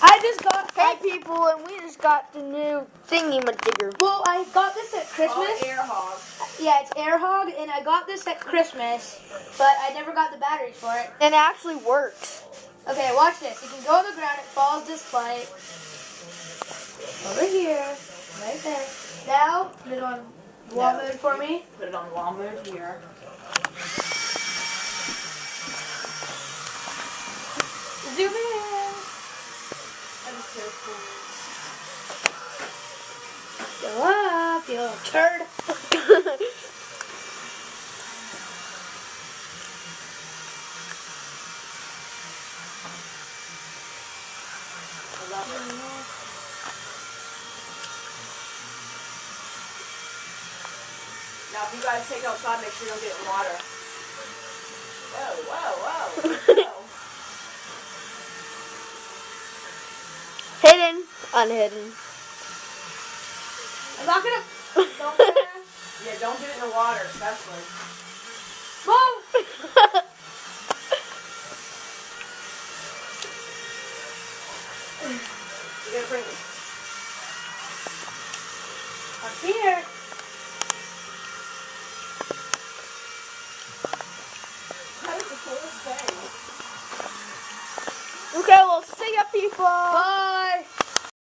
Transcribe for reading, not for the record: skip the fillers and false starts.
I just got. Hey people, and we just got the new thingy-majigger. Well, I got this at Christmas. Air hog. Yeah, it's Air Hog, and I got this at Christmas, but I never got the batteries for it. And it actually works. Okay, watch this. You can go on the ground. It follows this light. Over here, right there. Now, put it on wall mode for me. Put it on wall mode here. Zoom in. That is so cool. Go up, you little turd. I love it. Now, if you guys take it outside, make sure you don't get it in water. Whoa, whoa, whoa. Whoa. Hidden, unhidden. I'm not gonna. Don't do it. Yeah, don't do it in the water, especially. Mom! You gotta bring it. Up here. That is the coolest thing. Okay, well, see ya, people. Bye.